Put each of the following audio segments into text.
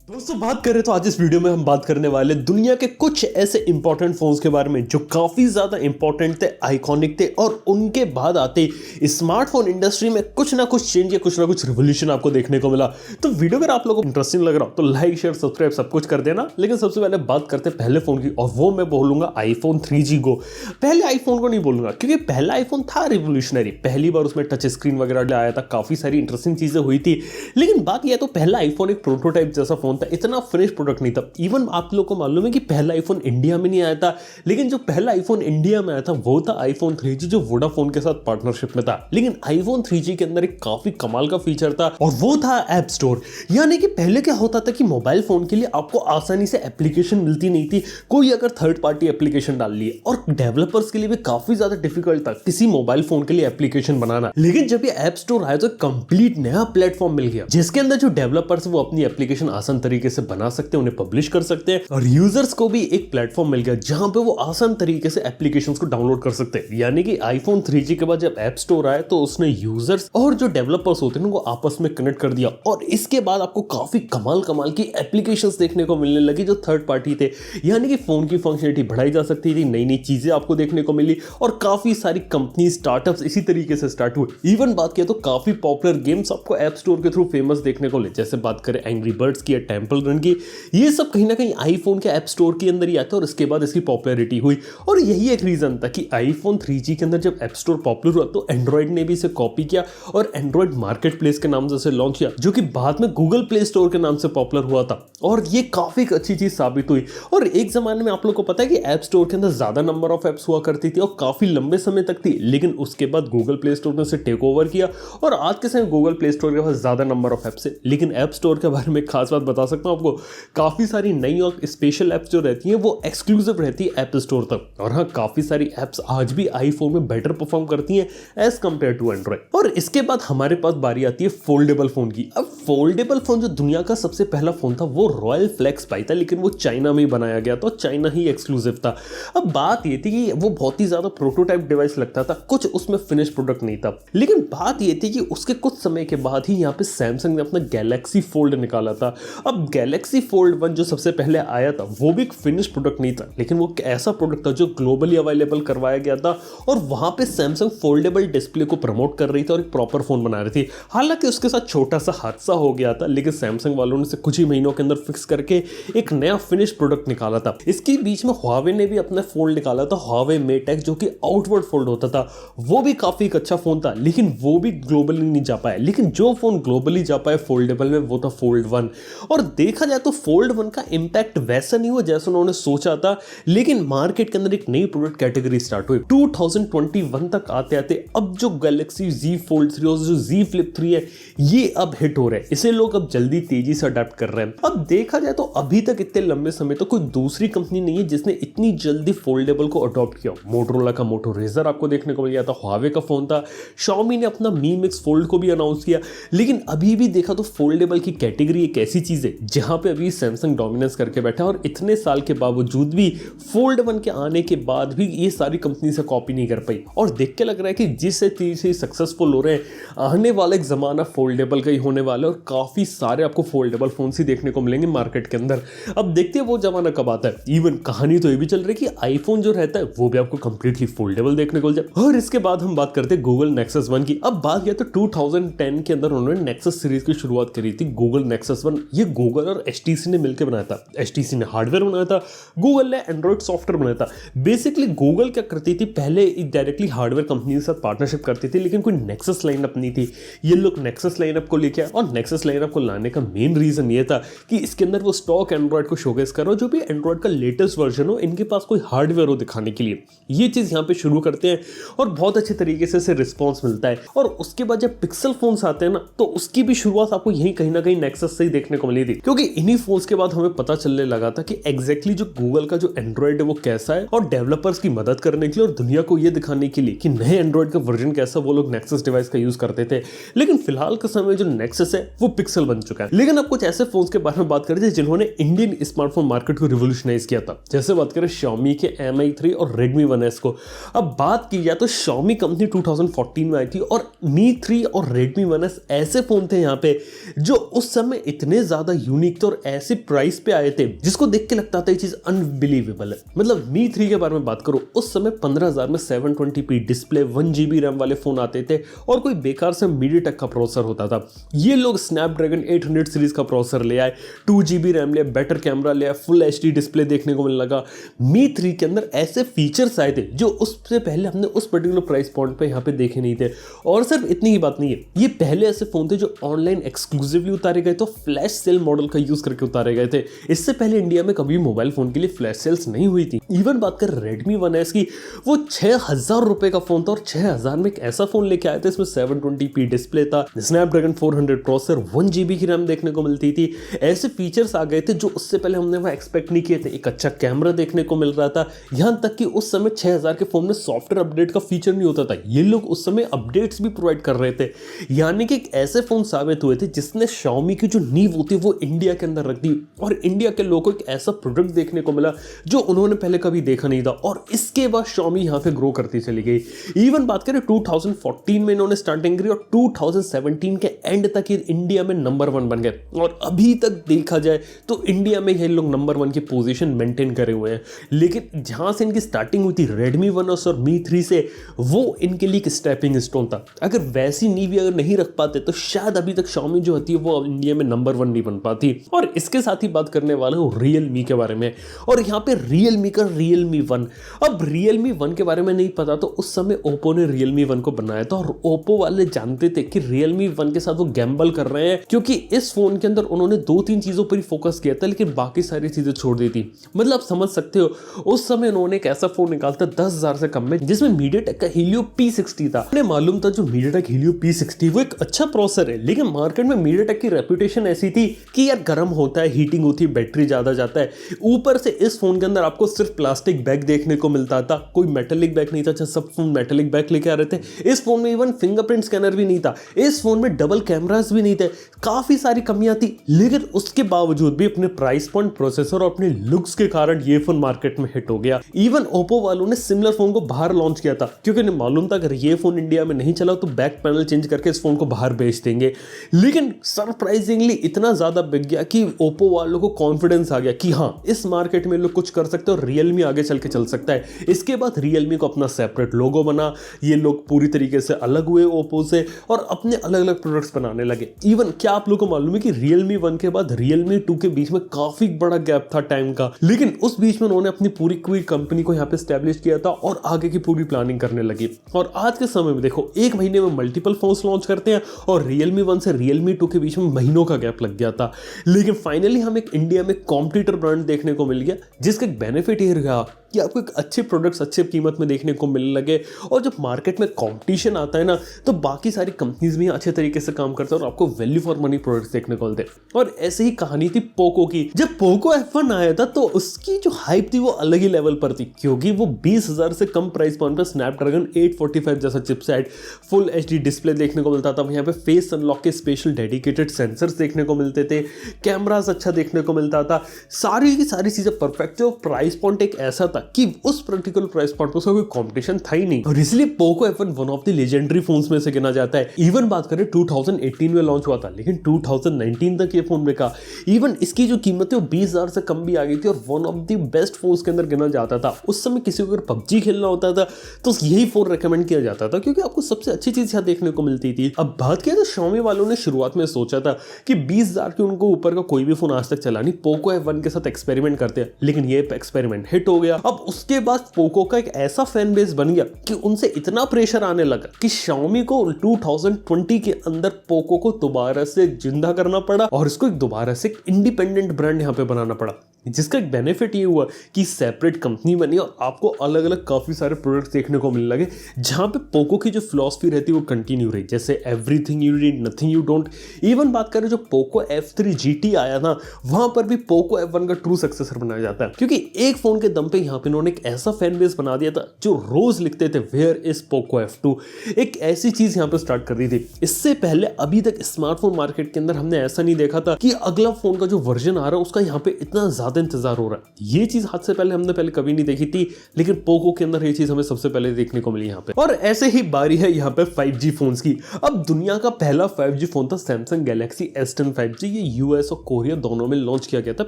दोस्तों बात करें तो आज इस वीडियो में हम बात करने वाले दुनिया के कुछ ऐसे इंपॉर्टेंट फोन्स के बारे में जो काफी ज्यादा इंपॉर्टेंट थे, आइकॉनिक थे और उनके बाद आते स्मार्टफोन इंडस्ट्री में कुछ ना कुछ चेंज या कुछ ना कुछ रिवोल्यूशन आपको देखने को मिला। तो वीडियो अगर आप लोगों को इंटरेस्टिंग लग रहा हो तो लाइक शेयर सब्सक्राइब सब कुछ कर देना। लेकिन सबसे पहले बात करते हैं पहले फोन की और वो मैं बोलूंगा आईफोन 3G गो। पहले आईफोन को नहीं बोलूंगा क्योंकि पहला आईफोन था रिवोल्यूशनरी, पहली बार उसमें टच स्क्रीन वगैरह आया था, काफी सारी इंटरेस्टिंग चीजें हुई थी। लेकिन बात यह तो पहला आईफोन एक प्रोटोटाइप जैसा फोन था, इतना फिनिश प्रोडक्ट नहीं था। इवन आप लोगों को मालूम है कि पहला आईफोन इंडिया में नहीं आया था, लेकिन जो पहला आईफोन इंडिया में आया था वो था आईफोन 3G जो वोडाफोन के साथ पार्टनरशिप में था। लेकिन आईफोन 3G के अंदर एक काफी कमाल का फीचर था और वो था ऐप स्टोर। यानी कि पहले क्या होता था कि मोबाइल फोन के लिए आपको आसानी से एप्लीकेशन मिलती नहीं थी, कोई अगर थर्ड पार्टी एप्लीकेशन डाल लिए, और डेवलपर्स के लिए भी काफी ज्यादा डिफिकल्ट था किसी मोबाइल फोन के लिए एप्लीकेशन बनाना। लेकिन जब ये ऐप स्टोर आया तो कंप्लीट नया प्लेटफॉर्म मिल गया जिसके अंदर जो डेवलपर्स वो अपनी एप्लीकेशन आसान तरीके से बना सकते हैं, उन्हें पब्लिश कर सकते हैं, और यूजर्स को भी एक प्लेटफॉर्म मिल गया जहां पे वो आसान तरीके से एप्लीकेशंस को डाउनलोड कर सकते हैं। यानी कि आईफोन 3G के बाद जब ऐप स्टोर आया तो उसने यूजर्स और जो डेवलपर्स होते हैं उनको आपस में कनेक्ट कर दिया, और इसके बाद आपको काफी कमाल की एप्लीकेशंस देखने को मिलने लगी जो थर्ड पार्टी थे। यानी कि फोन की फंक्शनलिटी बढ़ाई जा सकती थी, नई नई चीजें आपको देखने को मिली और काफी सारी कंपनी स्टार्टअप्स इसी तरीके से स्टार्ट हुए। इवन बात किया तो काफी पॉपुलर गेम्स आपको ऐप स्टोर के थ्रू फेमस देखने को मिले, जैसे बात करें एंग्री बर्ड्स की या टेंपल रन की। ये सब कहीं ना कहीं आईफोन के ऐप स्टोर के अंदर ही आता है और इसके बाद इसकी पॉपुलैरिटी हुई। और यही एक रीजन था कि आईफोन 3G के अंदर जब ऐप स्टोर पॉपुलर हुआ तो एंड्रॉइड ने भी इसे कॉपी किया और एंड्रॉइड मार्केट प्लेस के नाम से इसे लॉन्च किया, जो कि बाद में गूगल प्ले स्टोर के नाम से पॉपुलर हुआ था। और ये काफी अच्छी चीज साबित हुई। और एक जमाने में आप लोग को पता है कि ऐप स्टोर के अंदर ज्यादा नंबर ऑफ एप्स हुआ करती थी और काफी लंबे समय तक थी, लेकिन उसके बाद गूगल प्ले स्टोर ने इसे टेक ओवर किया और आज के समय गूगल प्ले स्टोर के पास ज्यादा नंबर ऑफ एप्स है। लेकिन ऐप स्टोर के बारे में एक खास बात बता सकता हूं आपको, काफी सारी नई और स्पेशल एप्स जो रहती हैं वो एक्सक्लूसिव रहती है ऐप स्टोर तक। और हाँ, काफी सारी एप्स आज भी आईफोन में बेटर परफॉर्म करती हैं एज कंपेयर टू एंड्रॉइड। और इसके बाद हमारे पास बारी आती है फोल्डेबल फोन की। अब फोल्डेबल फोन जो दुनिया का सबसे पहला फोन था वो रॉयल फ्लेक्स पाई था, लेकिन वो चाइना में ही बनाया गया था, चाइना ही एक्सक्लूसिव था। अब बात ये थी कि वो बहुत ही ज्यादा प्रोटोटाइप डिवाइस लगता था, कुछ उसमें फिनिश प्रोडक्ट नहीं था। लेकिन बात ये थी कि उसके कुछ समय के बाद ही यहाँ पे सैमसंग ने अपना गैलेक्सी फोल्ड निकाला था। अब गैलेक्सी फोल्ड 1 जो सबसे पहले आया था वो भी एक फिनिश प्रोडक्ट नहीं था, लेकिन वो एक ऐसा प्रोडक्ट था जो ग्लोबली अवेलेबल करवाया गया था और वहां पे सैमसंग फोल्डेबल डिस्प्ले को प्रमोट कर रही थी और एक प्रॉपर फोन बना रही थी। हालांकि उसके साथ छोटा सा हादसा हो गया था, लेकिन सैमसंग वालों ने कुछ ही महीनों के अंदर फिक्स करके एक नया फिनिश प्रोडक्ट निकाला था। इसके बीच में हुआवे ने भी अपना फोल्ड निकाला था, हुआवे मेट एक्स, जो कि आउटवर्ड फोल्ड होता था। वो भी काफी एक अच्छा फोन था, लेकिन वो भी ग्लोबली नहीं जा पाया। लेकिन जो फोन ग्लोबली जा पाया फोल्डेबल में वो था फोल्ड 1। और देखा जाए तो फोल्ड 1 का इंपैक्ट वैसा नहीं हुआ जैसा उन्होंने सोचा था, लेकिन मार्केट के अंदर एक नई प्रोडक्ट कैटेगरी स्टार्ट हुई। 2021 तक आते आते अब जो गैलेक्सी Z Fold 3 और जो Z Flip 3 है ये अब हिट हो रहे हैं, इसे लोग अब जल्दी तेजी से अडॉप्ट कर रहे हैं। अब देखा जाए तो अभी तक इतने लंबे समय तो कोई दूसरी कंपनी नहीं है जिसने इतनी जल्दी फोल्डेबल को अडॉप्ट किया। मोटोरोला का मोटो रेजर आपको देखने को मिल गया था, हुआवे का फोन था, Xiaomi ने अपना Mi Mix Fold को भी अनाउंस किया। लेकिन अभी भी देखा तो फोल्डेबल की कैटेगरी एक ऐसी चीज है जहां पे अभी सैमसंग डोमिनेंस करके बैठा है और इतने साल के बावजूद भी फोल्ड 1 के आने के बाद भी ये सारी कंपनी से कॉपी नहीं कर पाई। और देख के लग रहा है कि जिस तेजी से सक्सेसफुल हो रहे हैं, आने वाला एक जमाना फोल्डेबल का ही होने वाला है और काफी सारे आपको फोल्डेबल फोन ही देखने को मिलेंगे मार्केट के अंदर। अब देखते हैं वो जमाना कब आता है। इवन कहानी तो ये भी चल रही है कि आईफोन जो रहता है वो भी आपको कंप्लीटली फोल्डेबल देखने को मिल जाए। और इसके बाद हम बात करते हैं गूगल नेक्सस 1 की। अब बात किया तो 2010 के अंदर उन्होंने नेक्सस सीरीज की शुरुआत करी थी, गूगल नेक्सस 1। ये गूगल और HTC ने मिलकर बनाया था। HTC ने हार्डवेयर बनाया था, गूगल ने एंड्रॉइड सॉफ्टवेयर बनाया था। बेसिकली गूगल क्या करती थी, पहले डायरेक्टली हार्डवेयर कंपनी के साथ पार्टनरशिप करती थी, लेकिन कोई नेक्सस लाइनअप नहीं थी। ये लोग नेक्सस लाइनअप को लेके आए और नेक्सस लाइनअप को लाने का मेन रीजन ये था कि इसके अंदर वो स्टॉक एंड्रॉइड को शोकेस करो, जो भी एंड्रॉइड का लेटेस्ट वर्जन हो, इनके पास कोई हार्डवेयर हो दिखाने के लिए। ये चीज यहाँ पे शुरू करते हैं और बहुत अच्छे तरीके से इसे रिस्पॉन्स मिलता है। और उसके बाद जब पिक्सल फोन्स आते हैं ना, तो उसकी भी शुरुआत आपको यही कहीं ना कहीं नेक्सस से ही देखने को मिली थी, क्योंकि इन्हीं फोन्स के बाद हमें पता चलने लगा था कि एग्जैक्टली जो गूगल का जो एंड्रॉइड है वो कैसा है, और डेवलपर्स की मदद करने के लिए और दुनिया को ये दिखाने के लिए कि नए एंड्रॉइड का वर्जन कैसा, वो लोग नेक्सस डिवाइस का यूज करते थे। लेकिन फिलहाल के समय जो नेक्सस है वो पिक्सल बन चुका है। लेकिन अब कुछ ऐसे फोन्स के बारे में बात करें जिन्होंने इंडियन स्मार्टफोन मार्केट को रिवोल्यूशनाइज किया था। जैसे बात करें Xiaomi के Mi 3 और Redmi 1S को। अब बात की जाए तो Xiaomi कंपनी 2014 में आई थी और Mi 3 और Redmi 1S ऐसे फोन थे यहाँ पे जो उस समय इतने ज्यादा यूनिक थे और ऐसे प्राइस पे आए थे जिसको देख के लगता था ये चीज अनबिलीवेबल है। मतलब मी 3 के बारे में बात करो, उस समय 15,000 में 720p डिस्प्ले 1GB रैम वाले फोन आते थे और कोई बेकार से मीडियाटेक का प्रोसेसर होता था। ये लोग स्नैपड्रैगन 800 सीरीज का प्रोसेसर ले आए, 2GB रैम ले, बेटर कैमरा ले, फुल HD डिस्प्ले देखने को मिलने लगा। मी 3 के अंदर ऐसे फीचर्स आए थे जो उससे पहले हमने उस पर्टिकुलर प्राइस पॉइंट पे यहाँ पे देखे नहीं थे। और सिर्फ इतनी ही बात नहीं है, ये पहले ऐसे फोन थे जो ऑनलाइन एक्सक्लूसिवली उतारे गए तो फ्लैश सेल मॉडल का यूज करके उतारे गए थे। इससे पहले इंडिया में कभी मोबाइल फोन के लिए फ्लैश सेल्स नहीं हुई थी। इवन बात कर Redmi 1S की, वो 6,000 रुपए का फोन था और 6,000 में एक ऐसा फोन लेके आए थे इसमें 720p डिस्प्ले था, स्नैपड्रैगन 400 प्रोसेसर, 1GB की रैम देखने को मिलती थी। ऐसे फीचर्स आ गए थे जो उससे पहले हमने वहां एक्सपेक्ट नहीं किए थे। एक अच्छा कैमरा देखने को मिल रहा था, यहां तक कि उस समय 6,000 के फोन में सॉफ्टवेयर अपडेट का फीचर नहीं होता था। ये लोग उस समय अपडेट्स भी प्रोवाइड कर रहे थे, यानी कि एक ऐसे फोन साबित हुए थे जिसने Xiaomi की जो नींव होती है वो इंडिया के अंदर रख दी और इंडिया के लोगों को एक ऐसा प्रोडक्ट देखने को मिला जो उन्होंने पहले कभी देखा नहीं था। और इसके बाद Xiaomi यहां पे ग्रो करती चली गई। इवन बात करें 2014 में इन्होंने स्टार्टिंग करी और 2017 के एंड तक ये इंडिया में नंबर 1 बन गए और अभी तक देखा जाए तो इंडिया में ये लोग नंबर 1 की पोजीशन मेंटेन करे हुए हैं। लेकिन जहां से इनकी स्टार्टिंग हुई थी Redmi 1S और Mi 3 से, वो इनके लिए एक स्टेपिंग स्टोन था। अगर वैसी नींव अगर नहीं रख पाते तो शायद अभी तक Xiaomi जो होती है वो इंडिया में नंबर 1 नहीं बन पाती। और इसके साथ ही बात करने वाला हूँ Realme के बारे में, और यहाँ पे Realme का Realme 1। अब Realme 1 के बारे में नहीं पता तो उस समय Oppo ने Realme 1 को बनाया था और Oppo वाले जानते थे कि Realme 1 के साथ वो गैम्बल कर रहे हैं, क्योंकि इस फोन के अंदर उन्होंने 2-3 चीजों पर ही फोकस किया था लेकिन बाकी सारी चीजें छोड़ दी थी। मतलब आप समझ सकते हो उस समय उन्होंने एक ऐसा फोन निकाला था 10,000 से कम में जिसमें MediaTek का Helio P60 था। उन्हें मालूम था जो MediaTek Helio P60 वो एक अच्छा प्रोसेसर है, लेकिन मार्केट में MediaTek की रेपुटेशन ऐसी थी कि यार गर्म होता है, हीटिंग होती है, बैटरी ज्यादा जाता है। ऊपर से इस फोन के अंदर आपको सिर्फ प्लास्टिक बैग देखने को मिलता था, कोई मेटेलिक बैग नहीं था। अच्छा, सब फोन मेटेलिक बैग लेके आ रहे थे, इस फोन में इवन फिंगरप्रिंट स्कैनर भी नहीं था, इस फोन में डबल कैमरास भी नहीं थे, काफी सारी कमियां थी। लेकिन उसके बावजूद भी अपने प्राइस पॉइंट, प्रोसेसर और अपने लुक्स के कारण ये फोन मार्केट में हिट हो गया। इवन Oppo वालों ने सिमिलर फोन को बाहर लॉन्च किया था क्योंकि उन्हें मालूम था अगर ये फोन इंडिया में नहीं चला तो बैक पैनल चेंज करके इस फोन को बाहर बेच देंगे। लेकिन सरप्राइजिंगली इतना ज्यादा बिक गया कि Oppo वालों को कॉन्फिडेंस आ गया कि हाँ, इस मार्केट में लोग कुछ कर सकते हैं और Realme आगे चल के चल सकता है। इसके बाद Realme को अपना सेपरेट लोगो बना, ये लोग पूरी तरीके से अलग हुए Oppo से और अपने अलग अलग प्रोडक्ट्स बनाने लगे। इवन क्या आप लोगों को मालूम है कि Realme 1 के बाद Realme 2 के बीच में काफी बड़ा गैप था टाइम का, लेकिन उस बीच में उन्होंने अपनी पूरी कंपनी को यहाँ पे स्टैब्लिश किया था और आगे की पूरी प्लानिंग करने लगी। और आज के समय में देखो, एक महीने में मल्टीपल फोन्स लॉन्च करते हैं और Realme 1 से Realme 2 के बीच में महीनों का गैप लग गया था। लेकिन फाइनली हम एक इंडिया में कॉम्पिटिटर ब्रांड देखने को मिल गया जिसका बेनिफिट ये रहा कि आपको एक अच्छे प्रोडक्ट्स अच्छे कीमत में देखने को मिलने लगे। और जब मार्केट में कंपटीशन आता है ना, तो बाकी सारी कंपनीज भी अच्छे तरीके से काम करते हैं और आपको वैल्यू फॉर मनी प्रोडक्ट्स देखने को मिलते हैं। और ऐसे ही कहानी थी पोको की। जब पोको F1 आया था तो उसकी जो हाइप थी वो अलग ही लेवल पर थी, क्योंकि वो 20,000 से कम प्राइस पॉइंट पर स्नैपड्रैगन 845 जैसा चिपसेट, फुल HD डिस्प्ले देखने को मिलता था। यहाँ पे फेस अनलॉक के स्पेशल डेडिकेटेड सेंसर्स देखने को मिलते थे, कैमरास अच्छा देखने को मिलता था, सारी की सारी चीजें परफेक्ट थी। और प्राइस पॉइंट एक ऐसा था कि उस पर्टिकुलर प्राइस पॉइंट पर उसका कोई कंपटीशन था ही नहीं, और इसलिए Poco F1 one of the legendary phones में से गिना जाता है। इवन बात करें 2018 में लॉन्च हुआ था, लेकिन 2019 तक ये फोन बिका। इवन इसकी जो कीमत है वो 20,000 से कम भी आ गई थी और one of the best phones के अंदर गिना जाता था। उस समय किसी को अगर PUBG खेलना होता था तो यही फोन रेकमेंड किया जाता था, क्योंकि आपको सबसे अच्छी चीज यहाँ देखने को मिलती थी। अब बात किया तो Xiaomi वालों ने शुरुआत में सोचा था कि 20,000 के उनको ऊपर का कोई भी फोन आज तक चला नहीं, पोको F1 के साथ एक्सपेरिमेंट करते हैं, लेकिन ये एक्सपेरिमेंट हिट हो गया। अब उसके बाद पोको का एक ऐसा फैन बेस बन गया कि उनसे इतना प्रेशर आने लगा कि Xiaomi को 2020 के अंदर पोको को दोबारा से जिंदा करना पड़ा और इसको एक दोबारा से इंडिपेंडेंट ब्रांड यहाँ पे बनाना पड़ा, जिसका एक बेनिफिट ये हुआ कि सेपरेट कंपनी बनी और आपको अलग अलग काफी सारे प्रोडक्ट्स देखने को मिलने लगे, जहां पे पोको की जो फिलॉसफी रहती है वो कंटिन्यू रही, जैसे everything you need nothing you don't. Even बात करें जो पोको F3 GT आया ना, वहां पर भी पोको F1 का ट्रू सक्सेसर बनाया जाता है, क्योंकि एक फोन के दम पे यहाँ पे इन्होंने एक ऐसा फैन बेस बना दिया था जो रोज लिखते थे वेयर इज पोको F2। एक ऐसी चीज यहाँ पे स्टार्ट कर दी थी। इससे पहले अभी तक स्मार्टफोन मार्केट के अंदर हमने ऐसा नहीं देखा था कि अगला फोन का जो वर्जन आ रहा है उसका यहाँ पे इतना ज्यादा इंतजार हो रहा है। ये चीज हाथ से पहले हमने कभी नहीं देखी थी, लेकिन पोको के अंदर ये चीज हमें सबसे पहले देखने को मिली यहाँ पे। और ऐसे ही बारी है यहाँ पे 5G फोन्स की। अब दुनिया का पहला 5G फोन था सैमसंग गैलेक्सी S10 5G। ये यूएस और कोरिया दोनों में लॉन्च किया गया था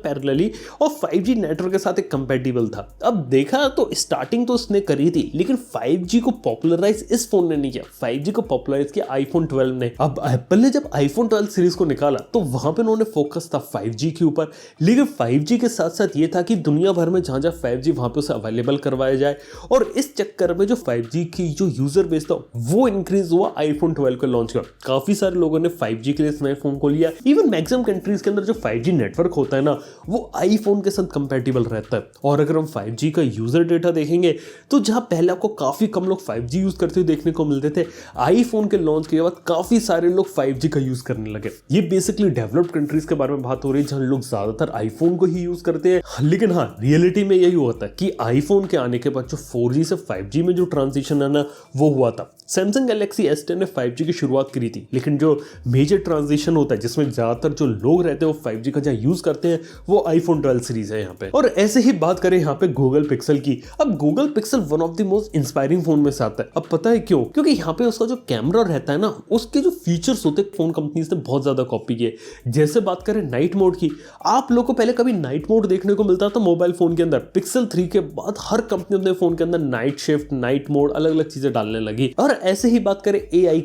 पैरेलली और 5G नेटवर्क के साथ एक कंपैटिबल था। अब देखा तो स्टार्टिंग तो उसने करी थी, लेकिन 5G को पॉपुलराइज इस फोन ने नहीं किया, 5G को पॉपुलराइज किया आईफोन 12 ने। अब एप्पल ने जब आईफोन 12 सीरीज को निकाला तो वहां पे उन्होंने फोकस था 5G के ऊपर, लेकिन 5G के साथ साथ ये था कि दुनिया भर में जहां जहां 5G वहां पे उसे अवेलेबल करवाया जाए, और इस चक्कर में जो 5G की जो यूजर बेस था वो इंक्रीज हुआ आईफोन 12 को लॉन्च कर। काफी सारे लोगों ने 5G के लिए इस नए फोन को लिया। इवन मैक्सिमम कंट्रीज के अंदर जो 5G नेटवर्क होता है ना वो आईफोन के साथ कंपैटिबल रहता है। और अगर हम 5G का यूजर डेटा देखेंगे तो जहां पहले आपको काफी कम लोग 5G यूज करते हुए देखने को मिलते थे, आईफोन के लॉन्च के बाद काफी सारे लोग 5G का यूज करने लगे। ये बेसिकली डेवलप्ड कंट्रीज के बारे में बात हो रही है जहां लोग ज्यादातर आईफोन को ही यूज करते हैं। लेकिन हाँ, रियलिटी में यही होता है कि आईफोन के आने के बाद जो 4G से 5G में जो ट्रांजिशन है ना वो हुआ था। सैमसंग गैलेक्सी S10 ने 5G की शुरुआत करी थी, लेकिन जो मेजर ट्रांजिशन होता है जिसमें ज्यादातर जो लोग रहते हैं वो 5G का जहां यूज करते हैं वो आईफोन 12 सीरीज है यहाँ पे। और ऐसे ही बात करें यहाँ पे गूगल पिक्सल की। अब Google pixel one of the most inspiring phone में से आता है। अब पता है क्यों? क्योंकि यहाँ पे उसका जो कैमरा रहता है ना उसके जो फीचर्स होते हैं फोन कंपनीज ने बहुत ज्यादा कॉपी किए। जैसे बात करें नाइट मोड की, आप लोग को पहले कभी नाइट मोड देखने को मिलता था मोबाइल फोन के अंदर? पिक्सल 3 के बाद हर कंपनी अपने फोन के अंदर नाइट शिफ्ट, नाइट मोड, अलग अलग चीजें डालने लगी। और ऐसे ही बात करें AI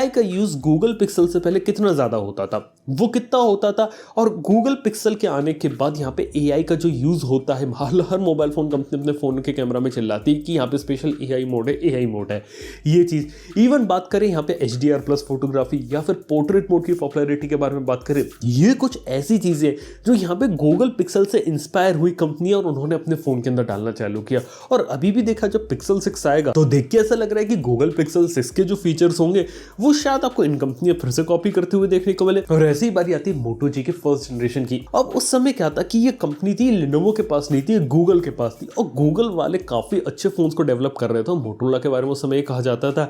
का यूज गूगल पिक्सल से पहले कितना ज्यादा होता था, वो कितना होता था, और गूगल पिक्सल के आने के बाद यहाँ पे AI का जो यूज होता है हर मोबाइल फोन कंपनी अपने फोन के कैमरा में चिल्लाती है कि यहाँ पे स्पेशल AI मोड है। ये चीज इवन बात करें यहाँ पे HDR+ फोटोग्राफी या फिर पोर्ट्रेट मोड की पॉपुलैरिटी के बारे में बात करें, ये कुछ ऐसी चीजें जो यहाँ पे गूगल पिक्सल से इंस्पायर हुई कंपनी और उन्होंने अपने फोन के अंदर डालना चालू किया। और अभी भी देखा जब पिक्सल 6 आएगा तो देख के ऐसा लग रहा है कि गूगल पिक्सल 6 के जो फीचर्स होंगे वो शायद आपको इन कंपनियां फिर से कॉपी करते हुए देखने को मिले। और ऐसी ही बारी आती है मोटो जी के फर्स्ट जनरेशन की। अब उस समय क्या था कि ये कंपनी थी लिनोवो के पास नहीं थी, गूगल के पास थी, और गूगल वाले काफी अच्छे फोन्स को डेवलप कर रहे थे। मोटोरोला के बारे में उस समय कहा जाता था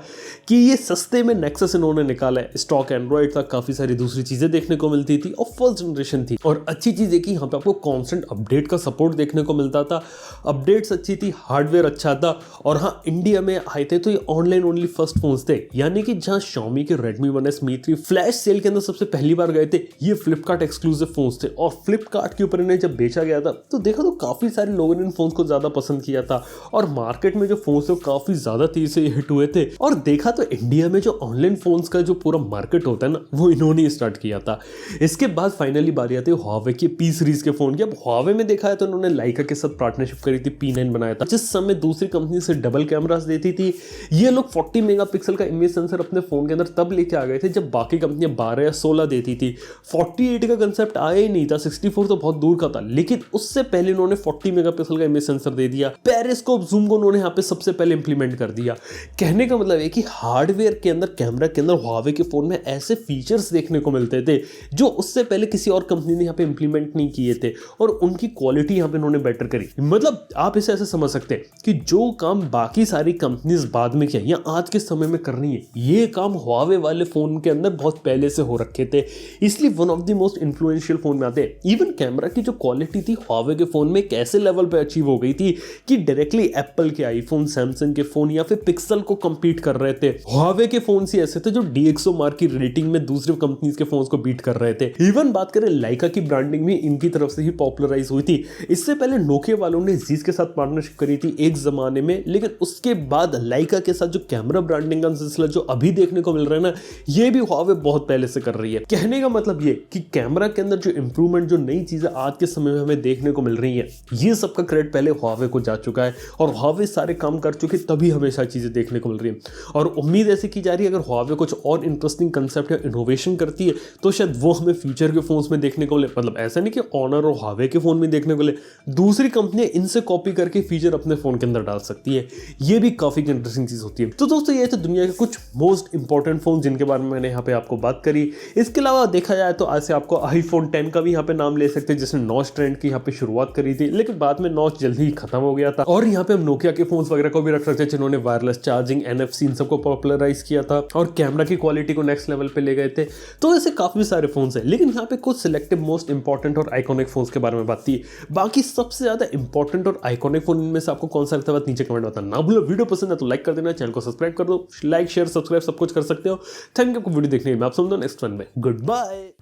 कि ये सस्ते में नेक्सस इन्होंने निकाला है, स्टॉक एंड्रॉइड था, काफी सारी दूसरी चीजें देखने को मिलती थी और फर्स्ट जनरेशन थी। और अच्छी चीज है कि यहाँ पे आपको कॉन्स्टेंट अपडेट का सपोर्ट देखने को मिलता था, अपडेट्स अच्छी थी, हार्डवेयर अच्छा था। और हाँ, इंडिया में आए थे तो ये ऑनलाइन ओनली फर्स्ट फोन्स थे, यानी कि जहां Xiaomi के Redmi 1S Mi 3 flash sale के अंदर सबसे पहली बार गए थे, ये फ्लिपकार्ट एक्सक्लूसिव फोन्स थे। और फ्लिपकार्ट के ऊपर इन्हें जब बेचा गया था तो देखा तो काफी सारे लोगों ने इन फोन्स को ज्यादा पसंद किया था और मार्केट में जो फोन्स थे वो काफी ज्यादा तेजी से हिट हुए थे। और देखा तो इंडिया में जो ऑनलाइन फोन्स का जो पूरा मार्केट होता है ना वो इन्होंने स्टार्ट किया था। इसके बाद फाइनली बारी आती है Huawei की P सीरीज के फोन की। अब Huawei में देखा है तो उन्होंने लाइका के साथ पार्टनरशिप करी थी, P9 बनाया था, जिस समय दूसरी कंपनी से डबल कैमरास देती थी। ये लोग 40 मेगापिक्सल का इमेज सेंसर अपने फोन के अंदर तब लेके आ गए थे जब बाकी कंपनियां 12 या 16 देती थी। 48 का कंसेप्ट आया ही नहीं था, 64 तो बहुत दूर का था, लेकिन उससे पहले उन्होंने 40 मेगापिक्सल का इमेज सेंसर दे दिया। पेरिस्कोप जूम को उन्होंने यहाँ पे सबसे पहले इंप्लीमेंट कर दिया। कहने का मतलब है कि हार्डवेयर के अंदर, कैमरा के अंदर Huawei के फोन में ऐसे फीचर्स देखने को मिलते थे जो उससे पहले किसी और कंपनी ने यहाँ पे इंप्लीमेंट नहीं किए थे, और उनकी क्वालिटी यहाँ पे उन्होंने बेटर करी। मतलब आप इसे ऐसे समझ सकते हैं कि जो काम बाकी सारी कंपनीज बाद में किया या आज के समय में कर रही है, ये काम Huawei वाले फोन के अंदर बहुत पहले से हो रखे थे, इसलिए one of the most influential phone में आते हैं। इवन कैमरा की जो क्वालिटी थी Huawei के फोन में कैसे लेवल पे अचीव हो गई थी कि डायरेक्टली एप्पल के आईफोन, सैमसंग के फोन या फिर पिक्सल को कंपीट कर रहे थे। Huawei के फोन ही ऐसे थे जो DxOMark की रेटिंग में दूसरे कंपनीज के फोन्स को बीट कर रहे थे। इवन बात करें लाइका की ब्रांडिंग भी इनकी तरफ से ही पॉपुलराइज हुई थी। इससे पहले नोकिया वालों ने Zeiss के साथ पार्टनरशिप करी थी एक जमाने में, लेकिन उसके बाद लाइका के साथ जो कैमरा ब्रांडिंग का सिलसिला जो अभी देखने को मिल रहा है ना, ये भी Huawei बहुत पहले से कर रही है। कहने का मतलब ये कि कैमरा के अंदर जो इंप्रूवमेंट, जो नई चीजें आज के समय में हमें देखने को मिल रही है, ये सबका क्रेडिट पहले Huawei को जा चुका है और Huawei सारे काम कर चुके, तभी हमें सारी चीजें देखने को मिल रही है। और उम्मीद ऐसी की जा रही है अगर Huawei कुछ और इंटरेस्टिंग कंसेप्ट या इनोवेशन करती है तो शायद वो हमें फ्यूचर के फोन्स में देखने को मिले। मतलब ऐसा नहीं कि Honor और Huawei के फोन में देखने को मिले, दूसरी कंपनियां इनसे कॉपी करके फीचर अपने फोन के अंदर डाल सकती है। ये भी काफी इंटरेस्टिंग चीज होती है। तो दोस्तों ये तो दुनिया के कुछ मोस्ट इंपॉर्टेंट फोन जिनके बारे में मैंने यहाँ पे आपको बात करी। इसके अलावा देखा जाए तो आज से आपको iPhone 10 का भी यहाँ पे नाम ले सकते हैं, जिसने नॉच ट्रेंड की यहाँ पे शुरुआत करी थी, लेकिन बाद में नॉच जल्दी ही खत्म हो गया था। और यहाँ पे हम नोकिया के फोन्स वगैरह को भी रख सकते हैं जिन्होंने वायरलेस चार्जिंग, NFC इन सबको पॉपुलराइज किया था और कैमरा की क्वालिटी को नेक्स्ट लेवल पे ले गए थे। तो ऐसे काफी सारे फोन्स हैं, लेकिन यहाँ पे कुछ सिलेक्टिव मोस्ट इंपॉर्टेंट और आइकॉनिक फोन्स के बारे में बात की। बाकी सबसे ज्यादा इंपॉर्टेंट और आइकॉनिक फोन इनमें से आपको कौन सा लगता है नीचे कमेंट बताना ना भूलो। वीडियो पसंद है तो लाइक कर देना, चैनल को सब्सक्राइब कर दो, लाइक शेयर सब्सक्राइब सब कुछ कर सकते हो। थैंक यू आपको वीडियो देखने में, आप समझो नेक्स्ट वन में। Good bye.